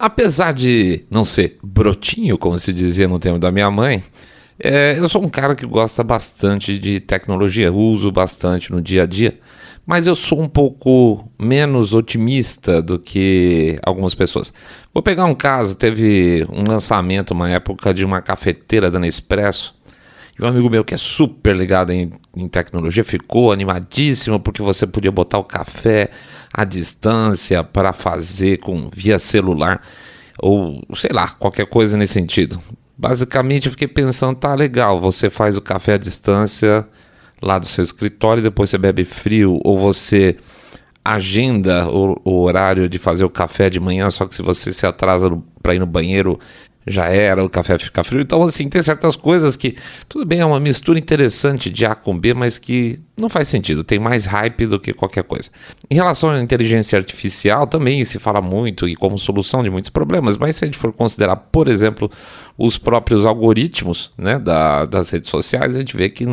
Apesar de não ser brotinho, como se dizia no tempo da minha mãe, eu sou um cara que gosta bastante de tecnologia, uso bastante no dia a dia, mas eu sou um pouco menos otimista do que algumas pessoas. Vou pegar um caso, teve um lançamento, uma época, de uma cafeteira da Nespresso, e um amigo meu que é super ligado em tecnologia ficou animadíssimo porque você podia botar o café à distância para fazer via celular ou sei lá, qualquer coisa nesse sentido. Basicamente eu fiquei pensando, tá legal, você faz o café à distância lá do seu escritório e depois você bebe frio, ou você agenda o horário de fazer o café de manhã, só que se você se atrasa para ir no banheiro, já era, o café fica frio. Então assim, tem certas coisas que, tudo bem, é uma mistura interessante de A com B, mas que não faz sentido, tem mais hype do que qualquer coisa. Em relação à inteligência artificial, também se fala muito e como solução de muitos problemas, mas se a gente for considerar, por exemplo, os próprios algoritmos, né, das redes sociais, a gente vê que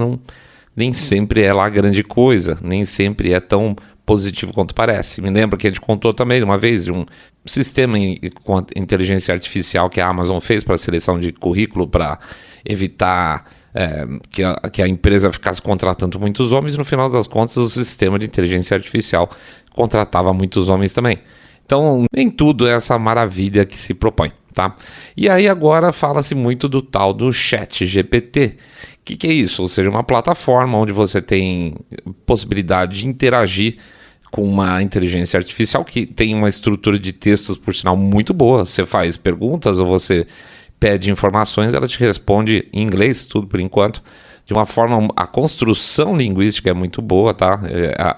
nem sempre é lá grande coisa, nem sempre é tão positivo quanto parece. Me lembro que a gente contou também uma vez de um sistema com inteligência artificial que a Amazon fez para a seleção de currículo para evitar que a empresa ficasse contratando muitos homens. No final das contas, o sistema de inteligência artificial contratava muitos homens também. Então, nem tudo é essa maravilha que se propõe, tá? E aí agora fala-se muito do tal do ChatGPT. O que é isso? Ou seja, uma plataforma onde você tem possibilidade de interagir com uma inteligência artificial que tem uma estrutura de textos, por sinal, muito boa. Você faz perguntas ou você pede informações, ela te responde em inglês, tudo por enquanto, de uma forma, a construção linguística é muito boa, tá?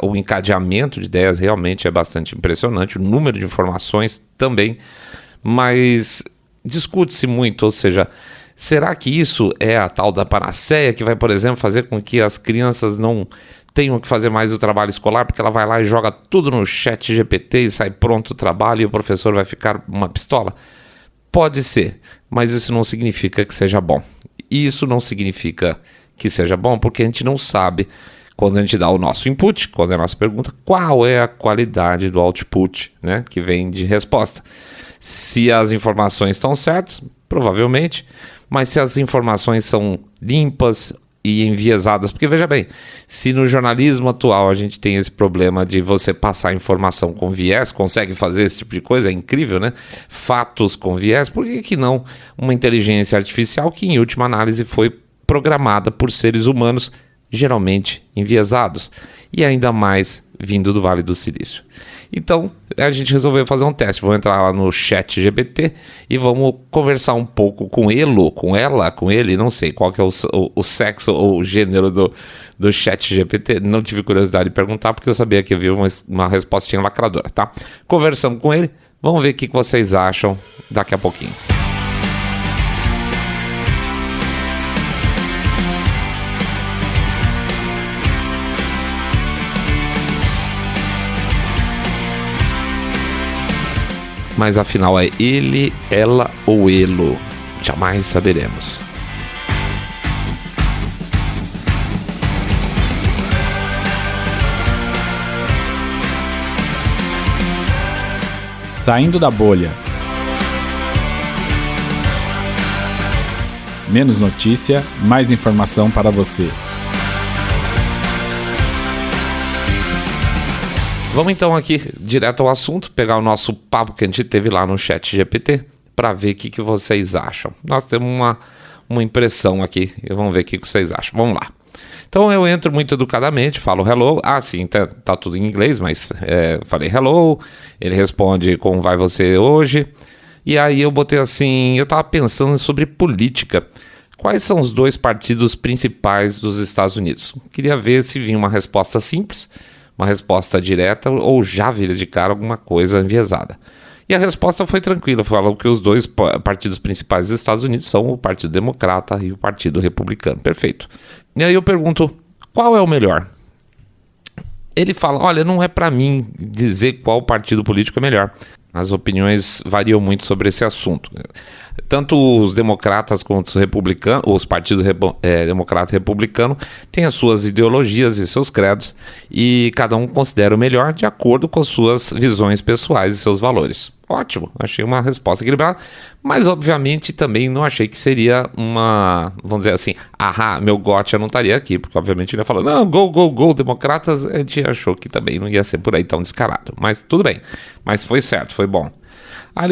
O encadeamento de ideias realmente é bastante impressionante, o número de informações também, mas discute-se muito, ou seja, será que isso é a tal da panaceia que vai, por exemplo, fazer com que as crianças não tenham que fazer mais o trabalho escolar, porque ela vai lá e joga tudo no ChatGPT e sai pronto o trabalho e o professor vai ficar uma pistola? Pode ser, mas isso não significa que seja bom. E isso não significa que seja bom porque a gente não sabe, quando a gente dá o nosso input, quando é a nossa pergunta, qual é a qualidade do output, né, que vem de resposta. Se as informações estão certas, provavelmente, mas se as informações são limpas e enviesadas, porque veja bem, se no jornalismo atual a gente tem esse problema de você passar informação com viés, consegue fazer esse tipo de coisa, é incrível, né? Fatos com viés, por que não uma inteligência artificial que em última análise foi programada por seres humanos, geralmente enviesados, e ainda mais vindo do Vale do Silício. Então, a gente resolveu fazer um teste. Vou entrar lá no ChatGPT e vamos conversar um pouco com ele, não sei qual que é o sexo ou o gênero do ChatGPT. Não tive curiosidade de perguntar, porque eu sabia que havia uma respostinha lacradora, tá? Conversamos com ele, vamos ver o que vocês acham daqui a pouquinho. Mas afinal é ele, ela ou elo? Jamais saberemos. Saindo da bolha. Menos notícia, mais informação para você. Vamos então aqui direto ao assunto, pegar o nosso papo que a gente teve lá no ChatGPT para ver o que vocês acham. Nós temos uma impressão aqui e vamos ver o que vocês acham. Vamos lá. Então eu entro muito educadamente, falo hello. Ah, sim, tá tudo em inglês, mas falei hello. Ele responde como vai você hoje. E aí eu botei assim, eu tava pensando sobre política. Quais são os dois partidos principais dos Estados Unidos? Queria ver se vinha uma resposta simples, uma resposta direta ou já vira de cara alguma coisa enviesada. E a resposta foi tranquila, falou que os dois partidos principais dos Estados Unidos são o Partido Democrata e o Partido Republicano. Perfeito. E aí eu pergunto, qual é o melhor? Ele fala, olha, não é para mim dizer qual partido político é melhor. As opiniões variam muito sobre esse assunto. Tanto os democratas quanto os republicanos, os partidos democrata e republicano, têm as suas ideologias e seus credos, e cada um considera o melhor de acordo com as suas visões pessoais e seus valores. ótimo, achei uma resposta equilibrada, mas obviamente também não achei que seria uma, vamos dizer assim, meu gotcha não estaria aqui, porque obviamente ele ia falar, não, go, democratas, a gente achou que também não ia ser por aí tão descarado, mas tudo bem, mas foi certo, foi bom. Aí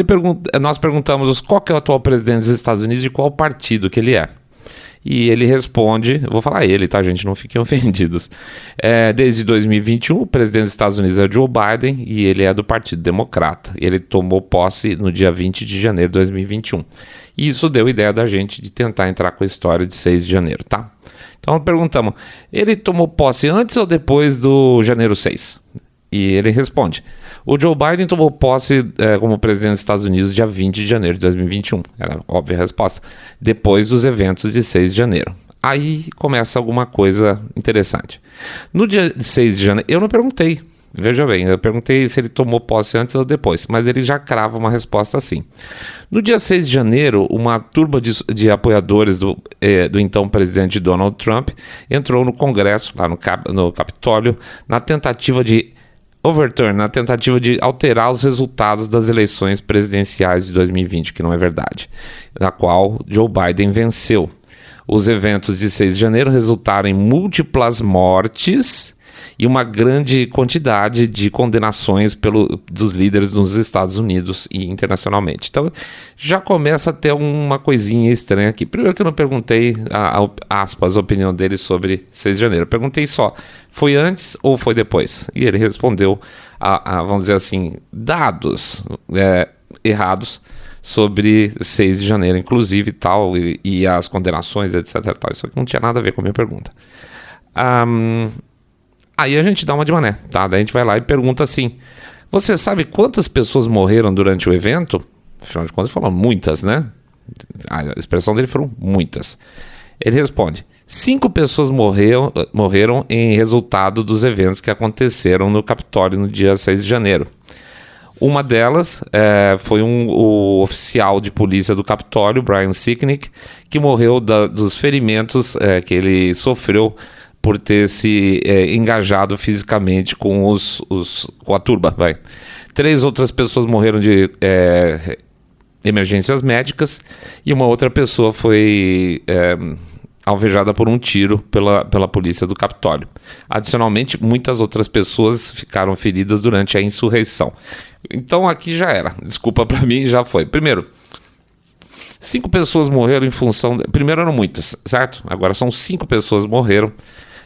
nós perguntamos qual que é o atual presidente dos Estados Unidos e qual partido que ele é. E ele responde, eu vou falar ele, tá, gente? Não fiquem ofendidos. Desde 2021, o presidente dos Estados Unidos é Joe Biden e ele é do Partido Democrata. Ele tomou posse no dia 20 de janeiro de 2021. E isso deu ideia da gente de tentar entrar com a história de 6 de janeiro, tá? Então perguntamos, ele tomou posse antes ou depois do janeiro 6? E ele responde, o Joe Biden tomou posse como presidente dos Estados Unidos dia 20 de janeiro de 2021. Era a óbvia resposta. Depois dos eventos de 6 de janeiro. Aí começa alguma coisa interessante. No dia 6 de janeiro, eu não perguntei. Veja bem, eu perguntei se ele tomou posse antes ou depois, mas ele já crava uma resposta assim. No dia 6 de janeiro, uma turma de apoiadores do então presidente Donald Trump entrou no Congresso, lá no Capitólio, na tentativa de alterar os resultados das eleições presidenciais de 2020, que não é verdade, na qual Joe Biden venceu. Os eventos de 6 de janeiro resultaram em múltiplas mortes e uma grande quantidade de condenações dos líderes nos Estados Unidos e internacionalmente. Então, já começa a ter uma coisinha estranha aqui. Primeiro que eu não perguntei, a opinião dele sobre 6 de janeiro. Eu perguntei só, foi antes ou foi depois? E ele respondeu, vamos dizer assim, dados errados sobre 6 de janeiro, inclusive, tal, e as condenações, etc. Tal. Isso aqui não tinha nada a ver com a minha pergunta. Aí a gente dá uma de mané, tá? Daí a gente vai lá e pergunta assim, você sabe quantas pessoas morreram durante o evento? Afinal de contas, ele falou muitas, né? A expressão dele foram muitas. Ele responde, 5 pessoas morreram em resultado dos eventos que aconteceram no Capitólio no dia 6 de janeiro. Uma delas foi o oficial de polícia do Capitólio, Brian Sicknick, que morreu dos ferimentos que ele sofreu por ter se engajado fisicamente com a turba. 3 outras pessoas morreram de emergências médicas e uma outra pessoa foi alvejada por um tiro pela polícia do Capitólio. Adicionalmente, muitas outras pessoas ficaram feridas durante a insurreição. Então aqui já era. Desculpa para mim, já foi. Primeiro, 5 pessoas morreram em função... Primeiro eram muitas, certo? Agora são 5 pessoas morreram.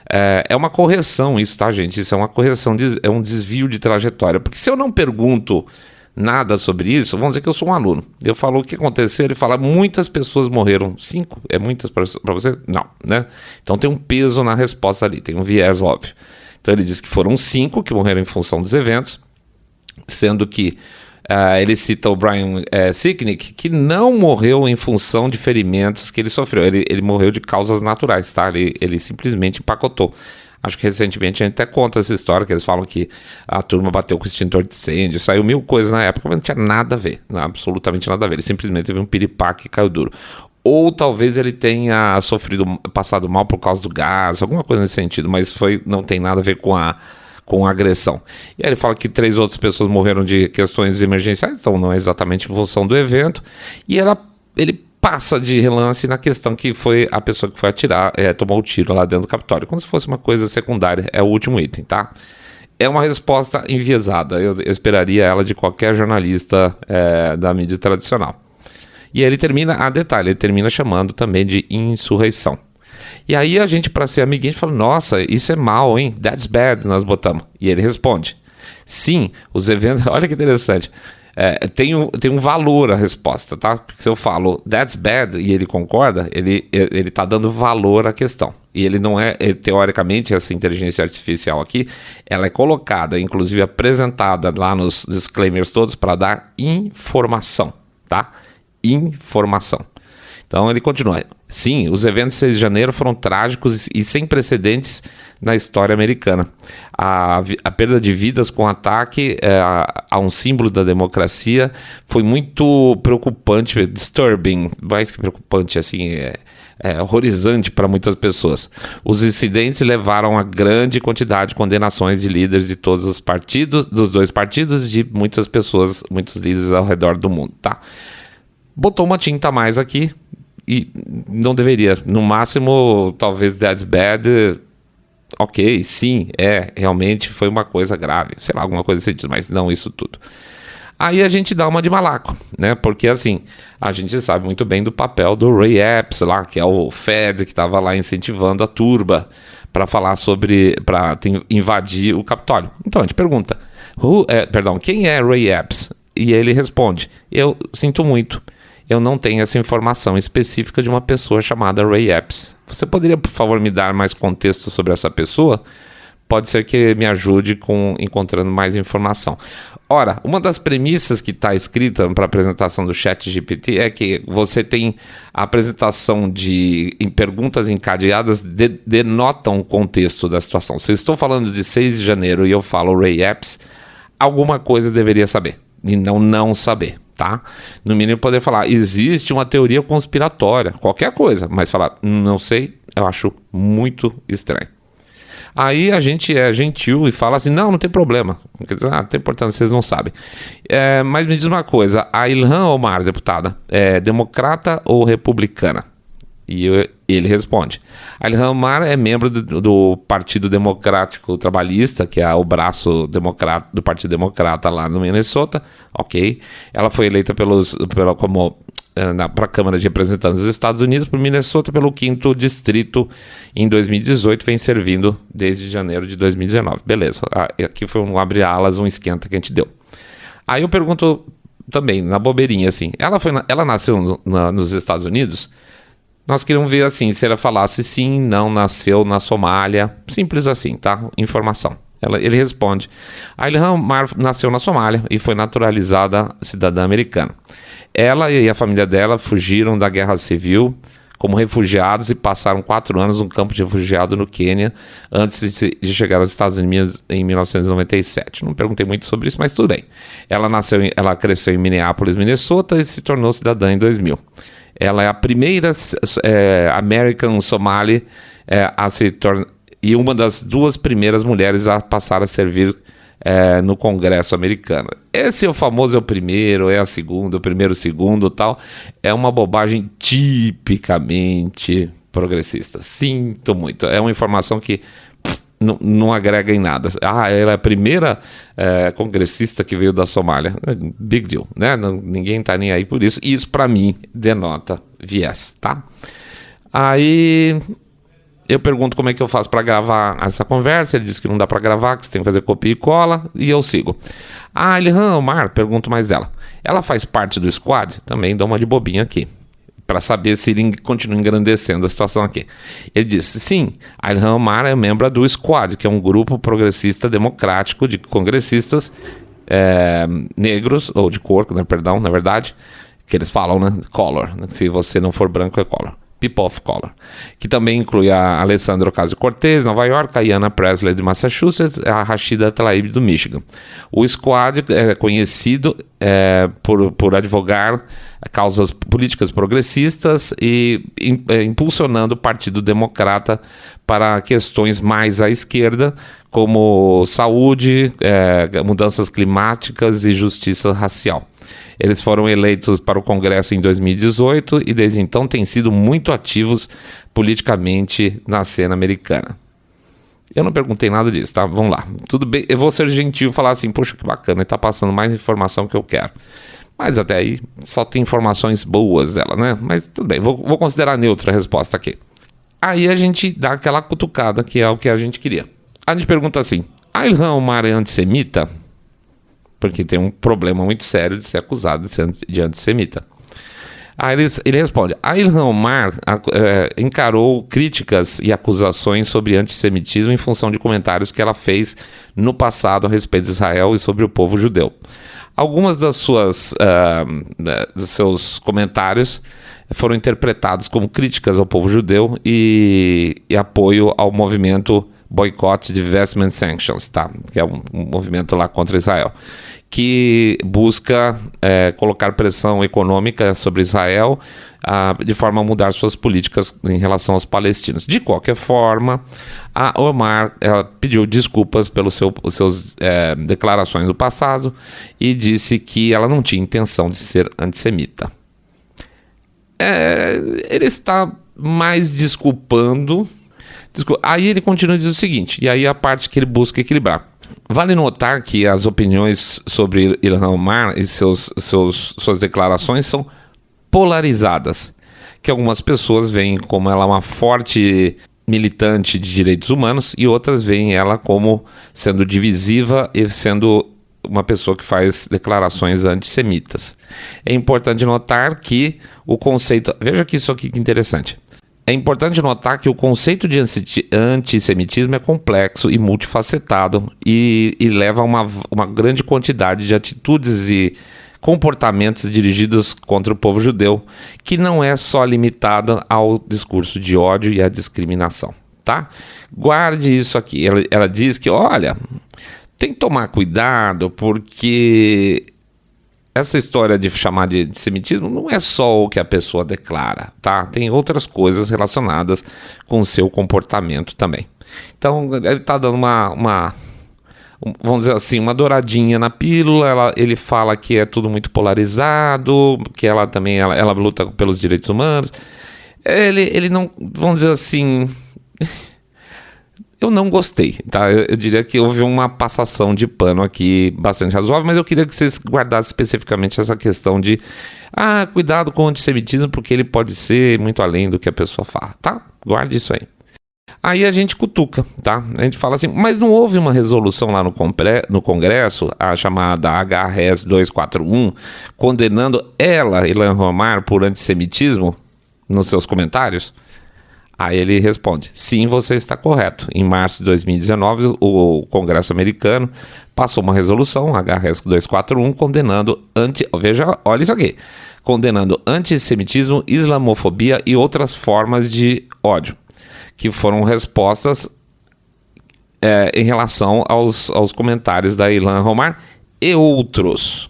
É uma correção isso, tá, gente? Isso é uma correção, é um desvio de trajetória. Porque se eu não pergunto nada sobre isso, vamos dizer que eu sou um aluno. Eu falo o que aconteceu, ele fala, muitas pessoas morreram. 5? É muitas para você? Não, né? Então tem um peso na resposta ali, tem um viés óbvio. Então ele diz que foram 5 que morreram em função dos eventos, sendo que ele cita o Brian Sicknick, que não morreu em função de ferimentos que ele sofreu. Ele morreu de causas naturais, tá? Ele simplesmente empacotou. Acho que recentemente a gente até conta essa história, que eles falam que a turma bateu com extintor de incêndio, saiu 1000 coisas na época, mas não tinha nada a ver, absolutamente nada a ver. Ele simplesmente teve um piripaque e caiu duro. Ou talvez ele tenha passado mal por causa do gás, alguma coisa nesse sentido, mas não tem nada a ver com a agressão. E aí ele fala que 3 outras pessoas morreram de questões emergenciais, então não é exatamente em função do evento, e ele passa de relance na questão que foi a pessoa que foi atirar, tomou o tiro lá dentro do Capitólio, como se fosse uma coisa secundária, é o último item, tá? É uma resposta enviesada, eu esperaria ela de qualquer jornalista da mídia tradicional. E aí ele termina chamando também de insurreição. E aí a gente, para ser amiguinho, fala, nossa, isso é mal, hein? That's bad, nós botamos. E ele responde, sim, os eventos... Olha que interessante. Tem um valor a resposta, tá? Porque se eu falo that's bad e ele concorda, ele tá dando valor à questão. E ele não teoricamente, essa inteligência artificial aqui, ela é colocada, inclusive apresentada lá nos disclaimers todos para dar informação, tá? Informação. Então ele continua. Sim, os eventos de 6 de janeiro foram trágicos e sem precedentes na história americana. A perda de vidas com ataque a um símbolo da democracia foi muito preocupante, disturbing, mais que preocupante, assim, horrorizante para muitas pessoas. Os incidentes levaram a grande quantidade de condenações de líderes de todos os partidos, dos dois partidos, e de muitas pessoas, muitos líderes ao redor do mundo, tá? Botou uma tinta a mais aqui e não deveria. No máximo, talvez that's bad. Ok, sim, realmente foi uma coisa grave, sei lá, alguma coisa assim, mas não isso tudo. Aí a gente dá uma de malaco, né? Porque assim, a gente sabe muito bem do papel do Ray Epps lá, que é o Fed que estava lá incentivando a turba para falar para invadir o Capitólio. Então a gente pergunta, quem é Ray Epps? E ele responde, eu sinto muito, eu não tenho essa informação específica de uma pessoa chamada Ray Epps. Você poderia, por favor, me dar mais contexto sobre essa pessoa? Pode ser que me ajude encontrando mais informação. Ora, uma das premissas que está escrita para a apresentação do ChatGPT é que você tem a apresentação em perguntas encadeadas denotam o contexto da situação. Se eu estou falando de 6 de janeiro e eu falo Ray Epps, alguma coisa deveria saber e não saber, tá? No mínimo poder falar, existe uma teoria conspiratória, qualquer coisa, mas falar, não sei, eu acho muito estranho. Aí a gente é gentil e fala assim, não tem problema. Quer dizer, não tem importância, vocês não sabem. Mas me diz uma coisa, a Ilhan Omar, deputada, é democrata ou republicana? E ele responde, a Ilhan Omar é membro do Partido Democrático Trabalhista, que é o braço do Partido Democrata lá no Minnesota, ok? Ela foi eleita para a Câmara de Representantes dos Estados Unidos por Minnesota pelo 5º Distrito em 2018, vem servindo desde janeiro de 2019. Beleza, aqui foi um abre-alas, um esquenta que a gente deu. Aí eu pergunto também, na bobeirinha assim, ela nasceu nos Estados Unidos? Nós queríamos ver assim, se ela falasse sim, não, nasceu na Somália, simples assim, tá? Informação. Ele responde, a Ilhan Omar nasceu na Somália e foi naturalizada cidadã americana. Ela e a família dela fugiram da guerra civil como refugiados e passaram 4 anos num campo de refugiado no Quênia antes de chegar aos Estados Unidos em 1997. Não perguntei muito sobre isso, mas tudo bem. Ela cresceu em Minneapolis, Minnesota e se tornou cidadã em 2000. Ela é a primeira American Somali a se tornar e uma das 2 primeiras mulheres a passar a servir no Congresso americano. Esse é o famoso, é o primeiro, é a segunda, o primeiro, o segundo, tal. É uma bobagem tipicamente progressista. Sinto muito. É uma informação que não agrega em nada. Ela é a primeira congressista que veio da Somália. Big deal, né? Ninguém tá nem aí por isso. E isso, para mim, denota viés, tá? Aí eu pergunto como é que eu faço para gravar essa conversa. Ele diz que não dá para gravar, que você tem que fazer copia e cola, e eu sigo. A Ilhan Omar, pergunto mais dela. Ela faz parte do squad? Também dou uma de bobinha aqui, para saber se ele continua engrandecendo a situação aqui. Ele disse, sim, a Ilhan Omar é membro do squad, que é um grupo progressista democrático de congressistas negros, ou de cor, perdão, na verdade, que eles falam, né, color, se você não for branco é color. People of Color, que também inclui a Alessandra Ocasio-Cortez, Nova York, a Ayanna Pressley de Massachusetts, a Rashida Tlaib do Michigan. O squad é conhecido por advogar causas políticas progressistas e impulsionando o Partido Democrata para questões mais à esquerda, como saúde, mudanças climáticas e justiça racial. Eles foram eleitos para o Congresso em 2018 e desde então têm sido muito ativos politicamente na cena americana. Eu não perguntei nada disso, tá? Vamos lá. Tudo bem, eu vou ser gentil e falar assim, poxa, que bacana, ele tá passando mais informação que eu quero. Mas até aí só tem informações boas dela, né? Mas tudo bem, vou considerar neutra a resposta aqui. Aí a gente dá aquela cutucada que é o que a gente queria. A gente pergunta assim, a Ilhan Omar é antissemita? Porque tem um problema muito sério de ser acusado de antissemita. Aí ele responde, a Ilhan Omar encarou críticas e acusações sobre antissemitismo em função de comentários que ela fez no passado a respeito de Israel e sobre o povo judeu. Algumas dos seus comentários foram interpretados como críticas ao povo judeu e apoio ao movimento Boycott, Divestment Sanctions, tá? Que é um movimento lá contra Israel, que busca colocar pressão econômica sobre Israel de forma a mudar suas políticas em relação aos palestinos. De qualquer forma, a Omar pediu desculpas pelas suas declarações do passado e disse que ela não tinha intenção de ser antissemita. Ele está mais desculpando. Aí ele continua e diz o seguinte, e aí a parte que ele busca equilibrar. Vale notar que as opiniões sobre Ilhan Omar e suas declarações são polarizadas, que algumas pessoas veem como ela uma forte militante de direitos humanos e outras veem ela como sendo divisiva e sendo uma pessoa que faz declarações antissemitas. É importante notar que o conceito... Veja que isso aqui que interessante. É importante notar que o conceito de antissemitismo é complexo e multifacetado e leva a uma grande quantidade de atitudes e comportamentos dirigidos contra o povo judeu, que não é só limitada ao discurso de ódio e à discriminação, tá? Guarde isso aqui. Ela diz que, olha, tem que tomar cuidado porque essa história de chamar de antissemitismo não é só o que a pessoa declara, tá? Tem outras coisas relacionadas com o seu comportamento também. Então, ele está dando vamos dizer assim, uma douradinha na pílula. Ele fala que é tudo muito polarizado, que ela também ela luta pelos direitos humanos. Ele não, vamos dizer assim... Eu não gostei, tá? Eu diria que houve uma passação de pano aqui bastante razoável, mas eu queria que vocês guardassem especificamente essa questão de cuidado com o antissemitismo, porque ele pode ser muito além do que a pessoa fala, tá? Guarde isso aí. Aí a gente cutuca, tá? A gente fala assim, mas não houve uma resolução lá no Congresso, a chamada HRS 241, condenando Ilhan Omar por antissemitismo nos seus comentários? Aí ele responde, sim, você está correto. Em março de 2019, o Congresso americano passou uma resolução, HRS 241, condenando olha isso aqui, condenando antissemitismo, islamofobia e outras formas de ódio, que foram respostas em relação aos comentários da Ilhan Omar e outros.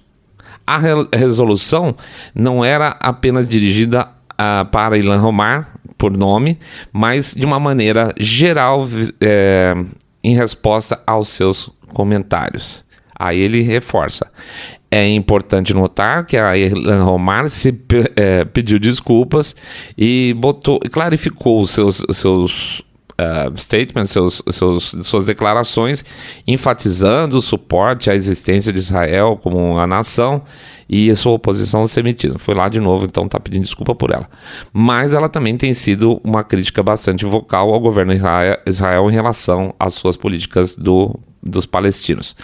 A resolução não era apenas dirigida para Ilhan Omar, por nome, mas de uma maneira geral em resposta aos seus comentários. Aí ele reforça. É importante notar que a Ilhan Omar pediu desculpas e clarificou os seus statements, suas declarações, enfatizando o suporte à existência de Israel como uma nação e a sua oposição ao semitismo. Foi lá de novo, então está pedindo desculpa por ela. Mas ela também tem sido uma crítica bastante vocal ao governo de Israel em relação às suas políticas dos palestinos.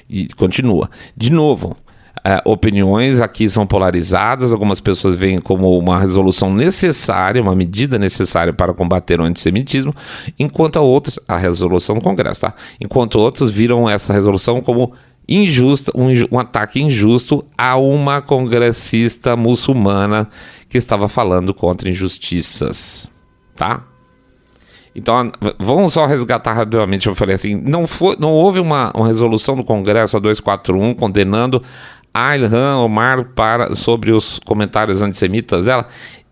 E continua. De novo, opiniões aqui são polarizadas, algumas pessoas veem como uma resolução necessária, uma medida necessária para combater o antissemitismo, enquanto a resolução do Congresso, tá? Enquanto outros viram essa resolução como injusta, um ataque injusto a uma congressista muçulmana que estava falando contra injustiças, tá? Então, vamos só resgatar rapidamente. Eu falei assim, não houve uma resolução do Congresso, a 241, condenando a Ilhan Omar sobre os comentários antissemitas dela.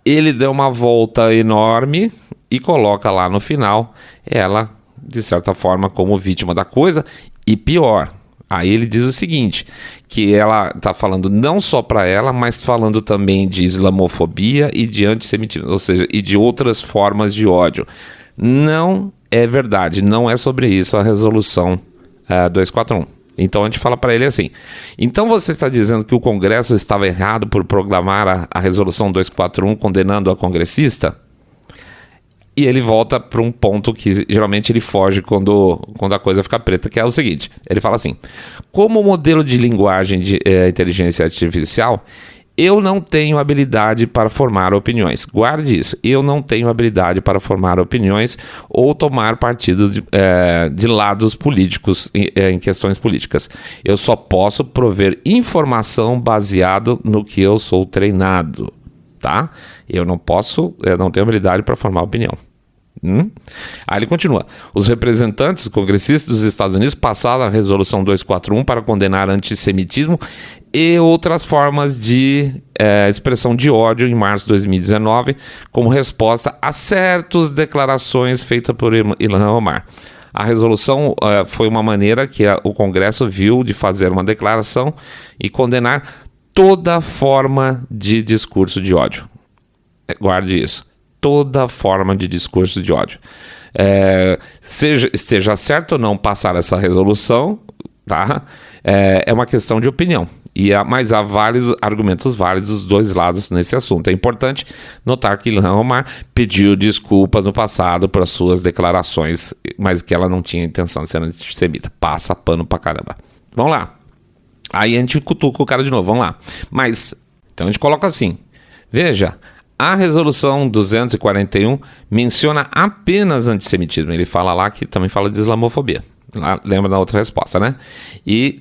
Ele deu uma volta enorme e coloca lá no final ela, de certa forma, como vítima da coisa. E pior, aí ele diz o seguinte, que ela está falando não só para ela, mas falando também de islamofobia e de antissemitismo, ou seja, e de outras formas de ódio. Não é verdade, não é sobre isso a resolução 241. Então a gente fala para ele assim, então você está dizendo que o Congresso estava errado por proclamar a resolução 241 condenando a congressista? E ele volta para um ponto que geralmente ele foge quando a coisa fica preta, que é o seguinte, ele fala assim, como modelo de linguagem de inteligência artificial, Eu não tenho habilidade para formar opiniões. Guarde isso. Eu não tenho habilidade para formar opiniões ou tomar partido de lados políticos em questões políticas. Eu só posso prover informação baseado no que eu sou treinado, tá? Eu não tenho habilidade para formar opinião. Aí ele continua. Os representantes congressistas dos Estados Unidos passaram a resolução 241 para condenar antissemitismo e outras formas de expressão de ódio em março de 2019 como resposta a certas declarações feitas por Ilhan Omar. A resolução foi uma maneira que o Congresso viu de fazer uma declaração e condenar toda forma de discurso de ódio. Guarde isso. Toda forma de discurso de ódio. Esteja certo ou não passar essa resolução, tá? É uma questão de opinião. Mas há vários argumentos válidos dos dois lados nesse assunto. É importante notar que Ilhan Omar pediu desculpas no passado por suas declarações, mas que ela não tinha intenção de ser antissemita. Passa pano pra caramba. Vamos lá. Aí a gente cutuca o cara de novo. Vamos lá. Mas, então a gente coloca assim. Veja, a resolução 241 menciona apenas antissemitismo. Ele fala lá que também fala de islamofobia. Lá, lembra da outra resposta, né? E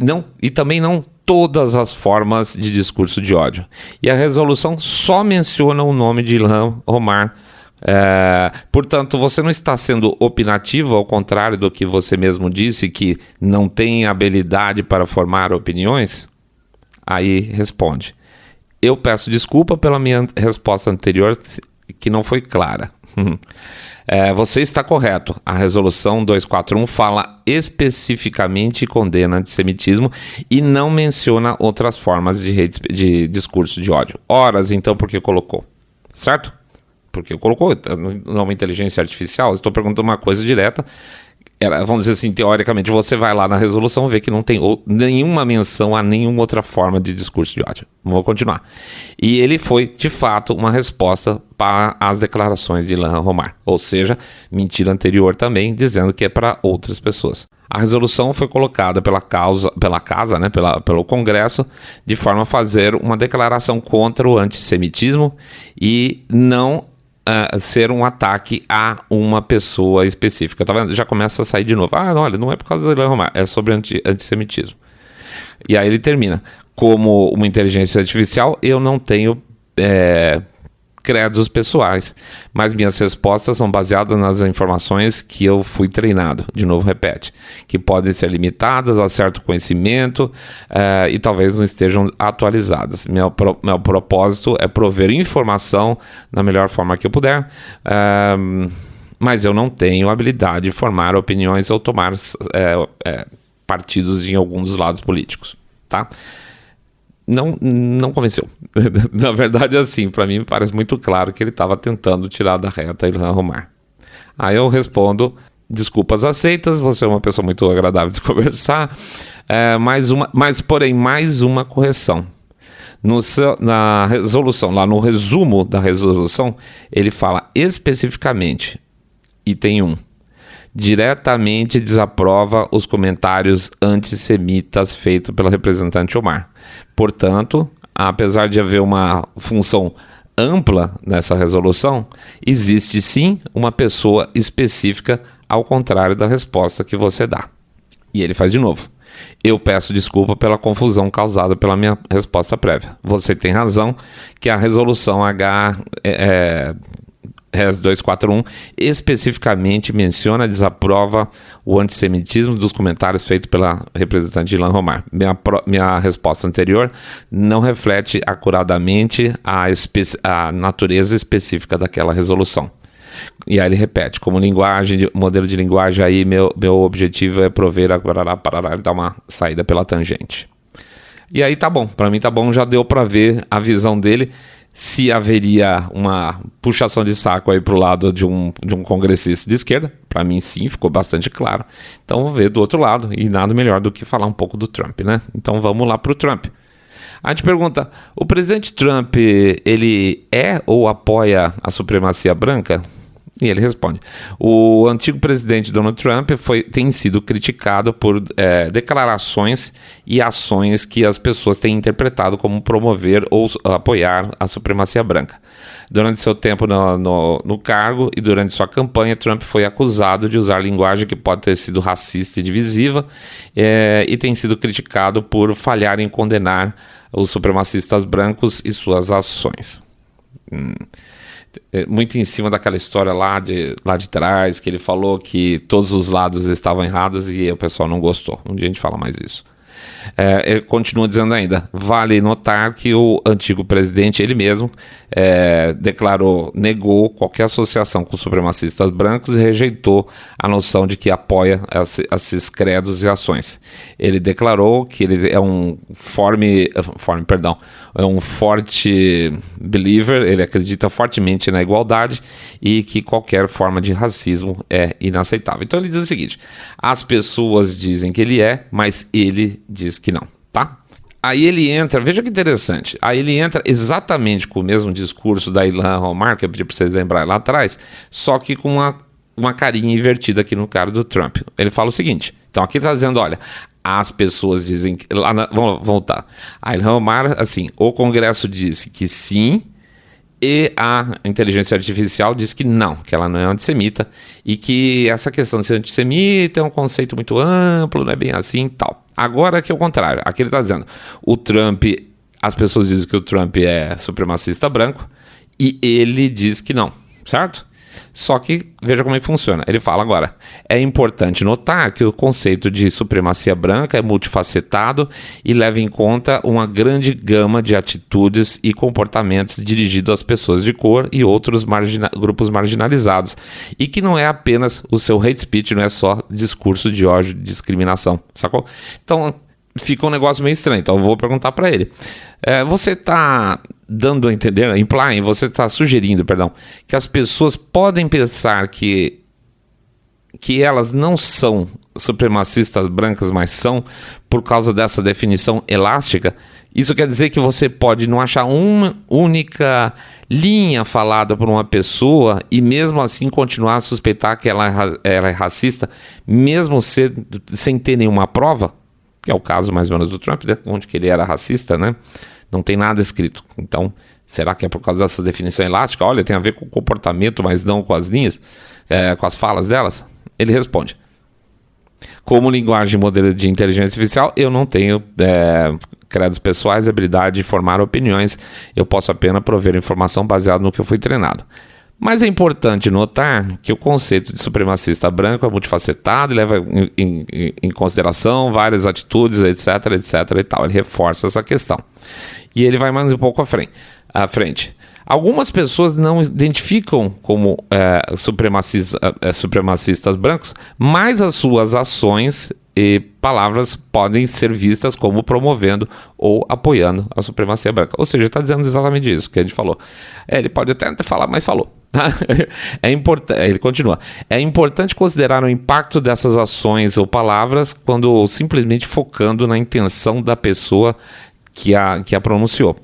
também não todas as formas de discurso de ódio. E a resolução só menciona o nome de Ilhan Omar. Portanto, você não está sendo opinativo, ao contrário do que você mesmo disse, que não tem habilidade para formar opiniões? Aí responde. Eu peço desculpa pela minha resposta anterior, que não foi clara. Você está correto. A resolução 241 fala especificamente e condena antissemitismo e não menciona outras formas de discurso de ódio. Horas, então, por que colocou? Certo? Porque colocou numa inteligência artificial. Estou perguntando uma coisa direta. Vamos dizer assim, teoricamente, você vai lá na resolução e vê que não tem nenhuma menção a nenhuma outra forma de discurso de ódio. Vou continuar. E ele foi, de fato, uma resposta para as declarações de Ilhan Omar. Ou seja, mentira anterior também, dizendo que é para outras pessoas. A resolução foi colocada pelo Congresso, de forma a fazer uma declaração contra o antissemitismo e não ser um ataque a uma pessoa específica. Tá vendo? Já começa a sair de novo. Olha, não é por causa do Ilhan Omar, é sobre antissemitismo. E aí ele termina. Como uma inteligência artificial, eu não tenho créditos pessoais, mas minhas respostas são baseadas nas informações que eu fui treinado. De novo, repete. Que podem ser limitadas a certo conhecimento e talvez não estejam atualizadas. Meu propósito é prover informação da melhor forma que eu puder, mas eu não tenho habilidade de formar opiniões ou tomar partidos em algum dos lados políticos, tá? Não convenceu. Na verdade, assim, para mim me parece muito claro que ele estava tentando tirar da reta Ilhan Omar. Aí eu respondo, desculpas aceitas, você é uma pessoa muito agradável de conversar, porém, mais uma correção. Na resolução, lá no resumo da resolução, ele fala especificamente, item 1, diretamente desaprova os comentários antissemitas feitos pelo representante Omar. Portanto, apesar de haver uma função ampla nessa resolução, existe sim uma pessoa específica, ao contrário da resposta que você dá. E ele faz de novo. Eu peço desculpa pela confusão causada pela minha resposta prévia. Você tem razão que a resolução Res 241 especificamente desaprova o antissemitismo dos comentários feitos pela representante Ilhan Omar. Minha resposta anterior não reflete acuradamente a natureza específica daquela resolução. E aí ele repete, como modelo de linguagem, aí meu objetivo é prover e dar uma saída pela tangente. E aí tá bom, para mim tá bom, já deu para ver a visão dele. Se haveria uma puxação de saco aí pro lado de um congressista de esquerda, para mim sim, ficou bastante claro. Então vamos ver do outro lado, e nada melhor do que falar um pouco do Trump, né? Então vamos lá pro Trump. A gente pergunta, o presidente Trump, ele ou apoia a supremacia branca? E ele responde: o antigo presidente Donald Trump tem sido criticado por declarações e ações que as pessoas têm interpretado como promover ou apoiar a supremacia branca. Durante seu tempo no cargo e durante sua campanha, Trump foi acusado de usar linguagem que pode ter sido racista e divisiva e tem sido criticado por falhar em condenar os supremacistas brancos e suas ações. Muito em cima daquela história lá de trás, que ele falou que todos os lados estavam errados e o pessoal não gostou. Um dia a gente fala mais isso. Ele continua dizendo ainda: vale notar que o antigo presidente, ele mesmo, negou qualquer associação com supremacistas brancos e rejeitou a noção de que apoia esses credos e ações. Ele declarou que ele é um forte believer, ele acredita fortemente na igualdade e que qualquer forma de racismo é inaceitável. Então ele diz o seguinte: as pessoas dizem que ele mas ele diz que não, tá? Aí ele entra, veja que interessante, aí ele entra exatamente com o mesmo discurso da Ilhan Omar, que eu pedi para vocês lembrarem lá atrás, só que com uma carinha invertida aqui no cara do Trump. Ele fala o seguinte, então aqui ele está dizendo, olha, as pessoas dizem que... Vamos voltar. A Ilhan Omar, assim, o Congresso disse que sim, e a inteligência artificial diz que não, que ela não é antissemita, e que essa questão de ser antissemita é um conceito muito amplo, não é bem assim e tal. Agora que é o contrário, aqui ele está dizendo, o Trump, as pessoas dizem que o Trump é supremacista branco, e ele diz que não, certo? Só que, veja como é que funciona. Ele fala agora, é importante notar que o conceito de supremacia branca é multifacetado e leva em conta uma grande gama de atitudes e comportamentos dirigidos às pessoas de cor e outros grupos marginalizados. E que não é apenas o seu hate speech, não é só discurso de ódio e discriminação, sacou? Então, fica um negócio meio estranho. Então, eu vou perguntar para ele. Você está dando a entender, você está sugerindo, que as pessoas podem pensar que elas não são supremacistas brancas, mas são por causa dessa definição elástica? Isso quer dizer que você pode não achar uma única linha falada por uma pessoa e mesmo assim continuar a suspeitar que ela é racista, mesmo sem ter nenhuma prova? Que é o caso mais ou menos do Trump, né? Onde que ele era racista, né? Não tem nada escrito. Então, será que é por causa dessa definição elástica? Olha, tem a ver com o comportamento, mas não com as linhas, com as falas delas? Ele responde: como linguagem modelo de inteligência artificial, eu não tenho credos pessoais, habilidade de formar opiniões. Eu posso apenas prover informação baseada no que eu fui treinado. Mas é importante notar que o conceito de supremacista branco é multifacetado e leva em consideração várias atitudes, etc, etc e tal. Ele reforça essa questão. E ele vai mais um pouco à frente. Algumas pessoas não identificam como supremacistas brancos, mas as suas ações e palavras podem ser vistas como promovendo ou apoiando a supremacia branca. Ou seja, está dizendo exatamente isso que a gente falou. Ele pode até falar, mas falou. Ele continua. É importante considerar o impacto dessas ações ou palavras quando simplesmente focando na intenção da pessoa que a pronunciou.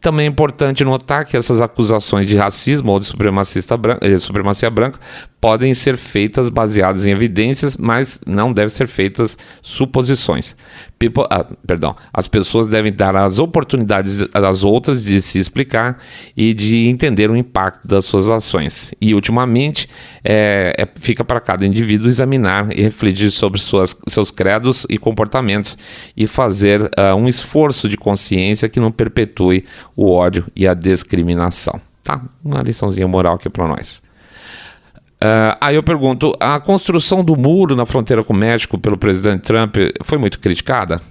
Também é importante notar que essas acusações de racismo ou de supremacia branca podem ser feitas baseadas em evidências, mas não devem ser feitas suposições. As pessoas devem dar as oportunidades às outras de se explicar e de entender o impacto das suas ações. E, ultimamente, fica para cada indivíduo examinar e refletir sobre seus credos e comportamentos e fazer um esforço de consciência que não perpetue o ódio e a discriminação. Tá? Uma liçãozinha moral aqui para nós. Aí eu pergunto, a construção do muro na fronteira com o México pelo presidente Trump foi muito criticada?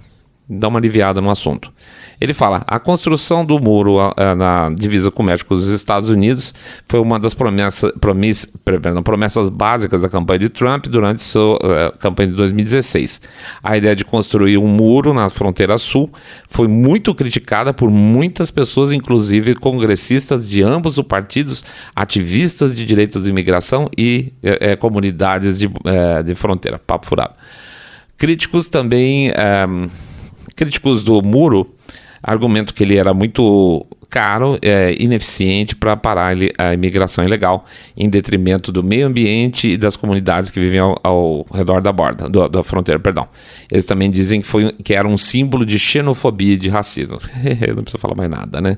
Dá uma aliviada no assunto. Ele fala, a construção do muro na divisa com o México dos Estados Unidos foi uma das promessas básicas da campanha de Trump durante sua campanha de 2016. A ideia de construir um muro na fronteira sul foi muito criticada por muitas pessoas, inclusive congressistas de ambos os partidos, ativistas de direitos de imigração e comunidades de fronteira. Papo furado. Críticos do muro argumento que ele era muito caro, ineficiente para parar a imigração ilegal, em detrimento do meio ambiente e das comunidades que vivem ao redor da fronteira. Eles também dizem que era um símbolo de xenofobia e de racismo. Não precisa falar mais nada, né?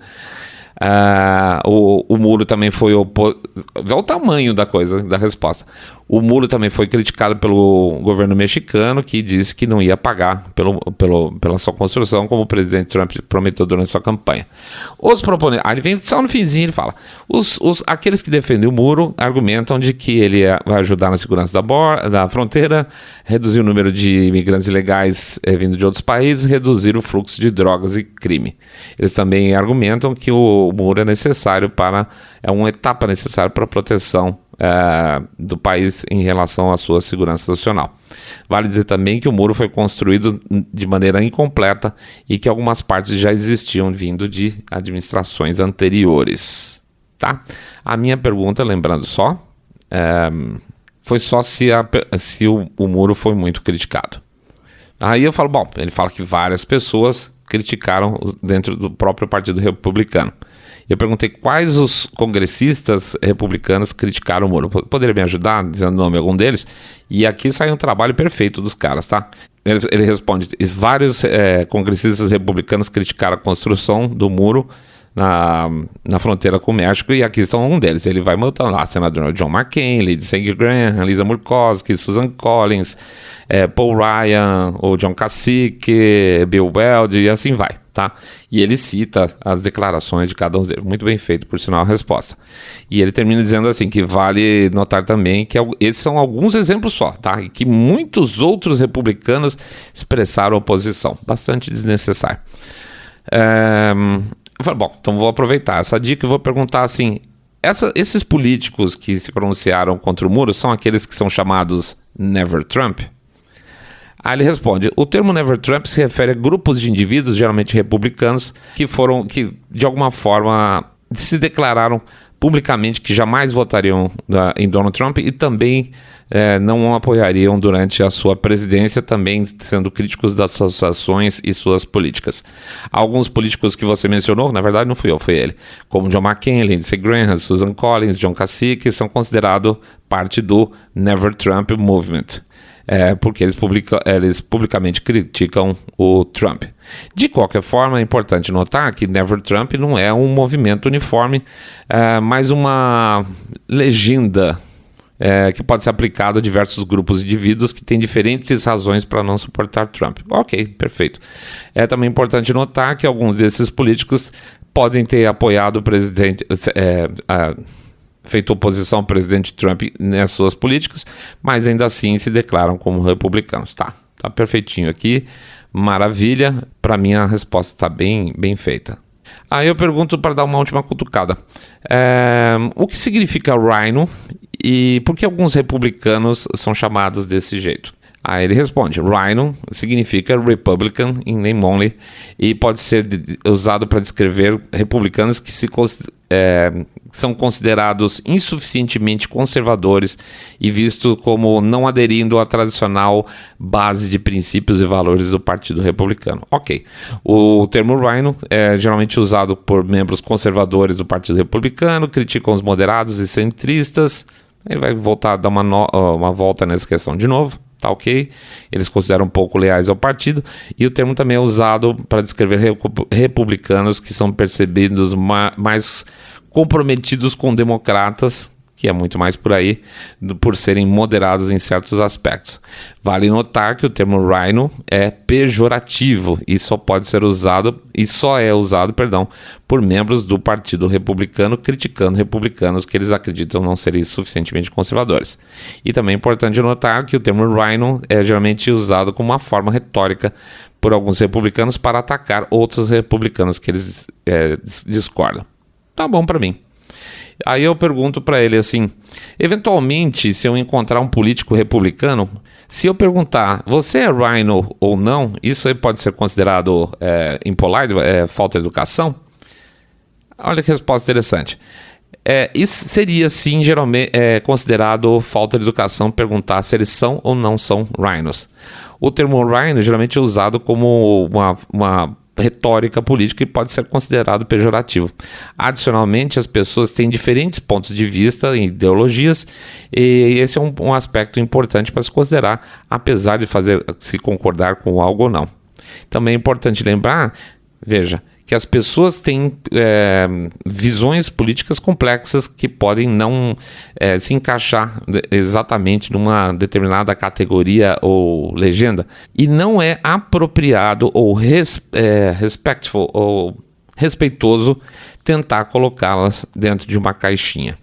O muro também foi vê o tamanho da coisa, da resposta. O muro também foi criticado pelo governo mexicano, que disse que não ia pagar pela sua construção, como o presidente Trump prometeu durante sua campanha. Os proponentes, ele vem só no finzinho, ele fala, aqueles que defendem o muro argumentam de que ele vai ajudar na segurança da fronteira, reduzir o número de imigrantes ilegais vindo de outros países, reduzir o fluxo de drogas e crime. Eles também argumentam que o muro é uma etapa necessária para a proteção do país em relação à sua segurança nacional. Vale dizer também que o muro foi construído de maneira incompleta e que algumas partes já existiam vindo de administrações anteriores. Tá? A minha pergunta, lembrando só, foi só se o muro foi muito criticado. Aí eu falo, ele fala que várias pessoas criticaram dentro do próprio Partido Republicano. Eu perguntei quais os congressistas republicanos criticaram o muro. Poderia me ajudar dizendo o nome de algum deles? E aqui sai um trabalho perfeito dos caras, tá? Ele responde, vários congressistas republicanos criticaram a construção do muro na fronteira com o México, e aqui estão um deles. Ele vai montando lá, senador John McCain, Lindsey Graham, Lisa Murkowski, Susan Collins, Paul Ryan, o John Kasich, Bill Weld, e assim vai, tá? E ele cita as declarações de cada um deles. Muito bem feito, por sinal, a resposta. E ele termina dizendo assim, que vale notar também que esses são alguns exemplos só, tá? E que muitos outros republicanos expressaram oposição. Bastante desnecessário. Eu falei, então vou aproveitar essa dica e vou perguntar assim, esses políticos que se pronunciaram contra o muro são aqueles que são chamados Never Trump? Aí ele responde, o termo Never Trump se refere a grupos de indivíduos, geralmente republicanos, que de alguma forma se declararam publicamente que jamais votariam em Donald Trump e também não o apoiariam durante a sua presidência, também sendo críticos das suas ações e suas políticas. Alguns políticos que você mencionou, na verdade não fui eu, foi ele, como John McCain, Lindsey Graham, Susan Collins, John Kasich, são considerados parte do Never Trump Movement. Porque eles publicamente criticam o Trump. De qualquer forma, é importante notar que Never Trump não é um movimento uniforme, mas uma legenda que pode ser aplicada a diversos grupos de indivíduos que têm diferentes razões para não suportar Trump. Ok, perfeito. É também importante notar que alguns desses políticos podem ter apoiado o presidente... feito oposição ao presidente Trump nas suas políticas, mas ainda assim se declaram como republicanos. Tá perfeitinho aqui, maravilha. Para mim a resposta está bem feita. Aí eu pergunto para dar uma última cutucada. O que significa Rhino e por que alguns republicanos são chamados desse jeito? Aí ele responde, Rhino significa Republican in name only e pode ser usado para descrever republicanos que são considerados insuficientemente conservadores e vistos como não aderindo à tradicional base de princípios e valores do Partido Republicano. Ok, o termo Rhino é geralmente usado por membros conservadores do Partido Republicano, criticam os moderados e centristas. Ele vai voltar a dar uma volta nessa questão de novo. Tá ok? Eles consideram um pouco leais ao partido e o termo também é usado para descrever republicanos que são percebidos mais comprometidos com democratas, que é muito mais por aí, por serem moderados em certos aspectos. Vale notar que o termo Rhino é pejorativo e só é usado por membros do Partido Republicano criticando republicanos que eles acreditam não serem suficientemente conservadores. E também é importante notar que o termo Rhino é geralmente usado como uma forma retórica por alguns republicanos para atacar outros republicanos que eles discordam. Tá bom para mim. Aí eu pergunto para ele assim, eventualmente, se eu encontrar um político republicano, se eu perguntar, você é Rhino ou não, isso aí pode ser considerado impolite, falta de educação? Olha que resposta interessante. Isso seria sim geralmente considerado falta de educação perguntar se eles são ou não são Rhinos. O termo Rhino geralmente é usado como uma retórica política e pode ser considerado pejorativo. Adicionalmente, as pessoas têm diferentes pontos de vista e ideologias, e esse é um aspecto importante para se considerar, apesar de se concordar com algo ou não. Também é importante lembrar, veja, que as pessoas têm visões políticas complexas que podem não se encaixar exatamente numa determinada categoria ou legenda, e não é apropriado ou respectful ou respeitoso tentar colocá-las dentro de uma caixinha.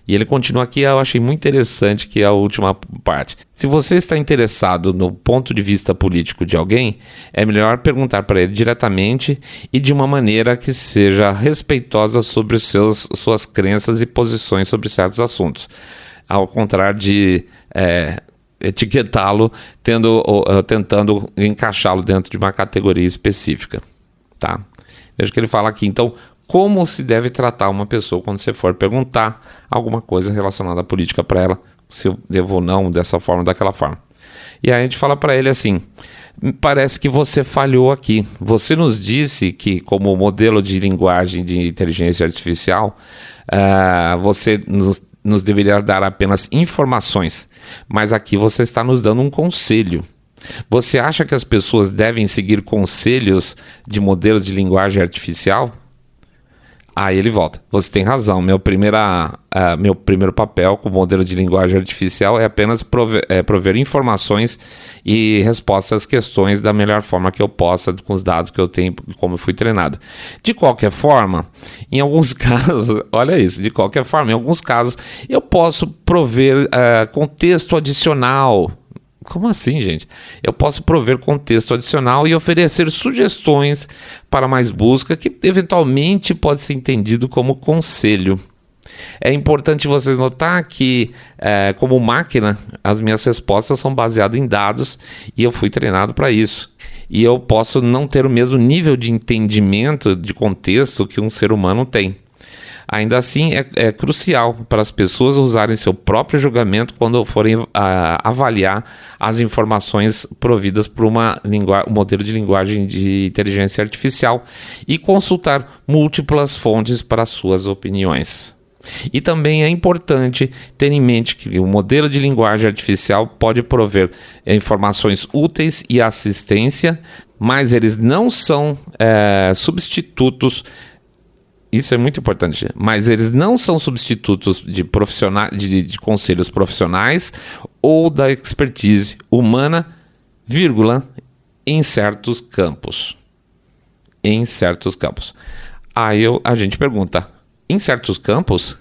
E ele continua aqui, eu achei muito interessante, que é a última parte. Se você está interessado no ponto de vista político de alguém, é melhor perguntar para ele diretamente e de uma maneira que seja respeitosa sobre suas crenças e posições sobre certos assuntos. Ao contrário de etiquetá-lo, tentando encaixá-lo dentro de uma categoria específica. Tá? Veja o que ele fala aqui. Então, como se deve tratar uma pessoa quando você for perguntar alguma coisa relacionada à política para ela, se eu devo ou não, dessa forma, daquela forma. E aí a gente fala para ele assim: parece que você falhou aqui. Você nos disse que, como modelo de linguagem de inteligência artificial, você nos deveria dar apenas informações, mas aqui você está nos dando um conselho. Você acha que as pessoas devem seguir conselhos de modelos de linguagem artificial? Aí ele volta. Você tem razão. Meu primeiro papel com o modelo de linguagem artificial é apenas prover informações e respostas às questões da melhor forma que eu possa, com os dados que eu tenho, como eu fui treinado. De qualquer forma, em alguns casos, olha isso, de qualquer forma, em alguns casos, eu posso prover contexto adicional. Como assim, gente? Eu posso prover contexto adicional e oferecer sugestões para mais busca, que eventualmente pode ser entendido como conselho. É importante vocês notar que, como máquina, as minhas respostas são baseadas em dados e eu fui treinado para isso. E eu posso não ter o mesmo nível de entendimento de contexto que um ser humano tem. Ainda assim, é crucial para as pessoas usarem seu próprio julgamento quando forem avaliar as informações providas por um modelo de linguagem de inteligência artificial e consultar múltiplas fontes para suas opiniões. E também é importante ter em mente que o modelo de linguagem artificial pode prover informações úteis e assistência, mas eles não são substitutos. Isso é muito importante, mas eles não são substitutos de conselhos profissionais ou da expertise humana, em certos campos. Em certos campos. Aí a gente pergunta, em certos campos,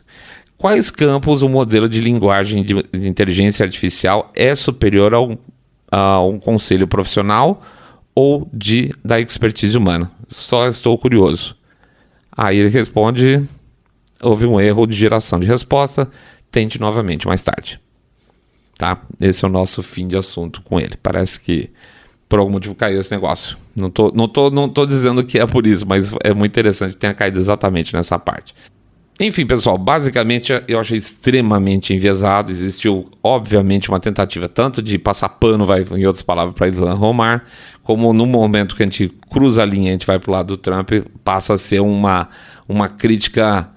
quais campos o modelo de linguagem de inteligência artificial é superior a um conselho profissional ou da expertise humana? Só estou curioso. Aí ele responde: houve um erro de geração de resposta, tente novamente mais tarde. Tá? Esse é o nosso fim de assunto com ele. Parece que por algum motivo caiu esse negócio. Não tô dizendo que é por isso, mas é muito interessante que tenha caído exatamente nessa parte. Enfim, pessoal, basicamente eu achei extremamente enviesado. Existiu, obviamente, uma tentativa tanto de passar pano, em outras palavras, para Ilhan Omar, como no momento que a gente cruza a linha, a gente vai para o lado do Trump, passa a ser uma crítica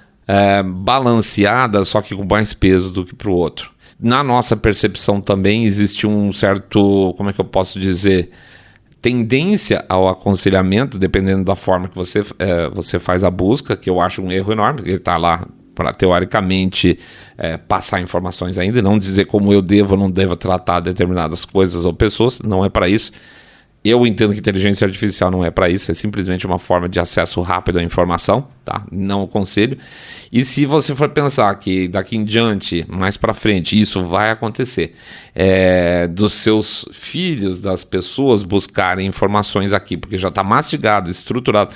balanceada, só que com mais peso do que para o outro. Na nossa percepção também existe um certo, como é que eu posso dizer, tendência ao aconselhamento, dependendo da forma que você faz a busca, que eu acho um erro enorme. Ele está lá para, teoricamente, passar informações ainda, e não dizer como eu devo ou não devo tratar determinadas coisas ou pessoas. Não é para isso. Eu entendo que inteligência artificial não é para isso, é simplesmente uma forma de acesso rápido à informação, tá? Não aconselho. E se você for pensar que daqui em diante, mais para frente, isso vai acontecer, dos seus filhos, das pessoas buscarem informações aqui, porque já está mastigado, estruturado,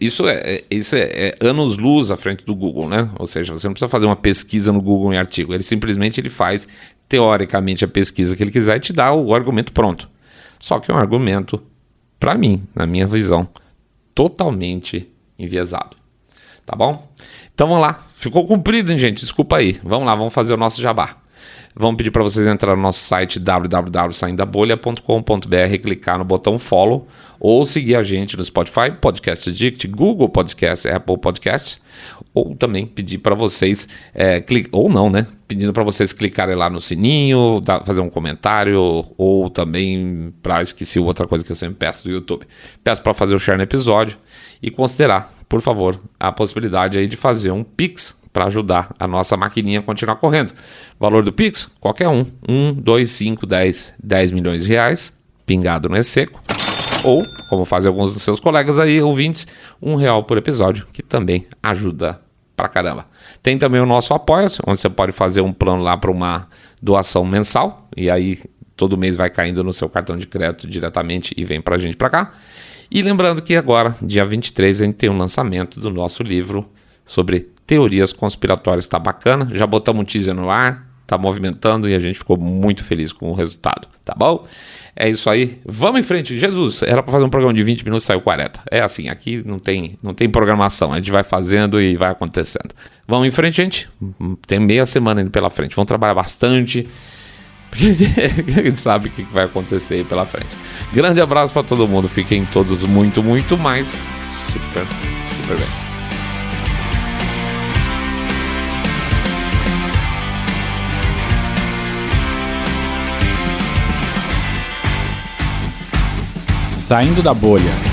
isso é anos-luz à frente do Google, né? Ou seja, você não precisa fazer uma pesquisa no Google em artigo, ele simplesmente faz, teoricamente, a pesquisa que ele quiser e te dá o argumento pronto. Só que é um argumento, para mim, na minha visão, totalmente enviesado. Tá bom? Então vamos lá. Ficou comprido, hein, gente? Desculpa aí. Vamos lá, vamos fazer o nosso jabá. Vamos pedir para vocês entrar no nosso site www.saindabolha.com.br, clicar no botão follow ou seguir a gente no Spotify, Podcast Addict, Google Podcast, Apple Podcast, ou também pedir para vocês, ou não, né? Pedindo para vocês clicarem lá no sininho, fazer um comentário, ou também, esqueci outra coisa que eu sempre peço do YouTube. Peço para fazer o share no episódio e considerar, por favor, a possibilidade aí de fazer um Pix para ajudar a nossa maquininha a continuar correndo. Valor do Pix? Qualquer um. 1, 2, 5, 10 milhões de reais, pingado no seco. Ou, como fazem alguns dos seus colegas aí, ouvintes, R$1 por episódio, que também ajuda pra caramba. Tem também o nosso Apoia-se, onde você pode fazer um plano lá para uma doação mensal, e aí todo mês vai caindo no seu cartão de crédito diretamente e vem pra gente pra cá. E lembrando que agora, dia 23, a gente tem um lançamento do nosso livro sobre teorias conspiratórias. Tá bacana, já botamos um teaser no ar, tá movimentando e a gente ficou muito feliz com o resultado, tá bom? É isso aí, vamos em frente. Jesus, era para fazer um programa de 20 minutos, saiu 40. É assim, aqui não tem programação, a gente vai fazendo e vai acontecendo. Vamos em frente, gente, tem meia semana indo pela frente, vamos trabalhar bastante, porque a gente sabe o que vai acontecer aí pela frente. Grande abraço para todo mundo, fiquem todos muito, muito mais super bem. Saindo da bolha.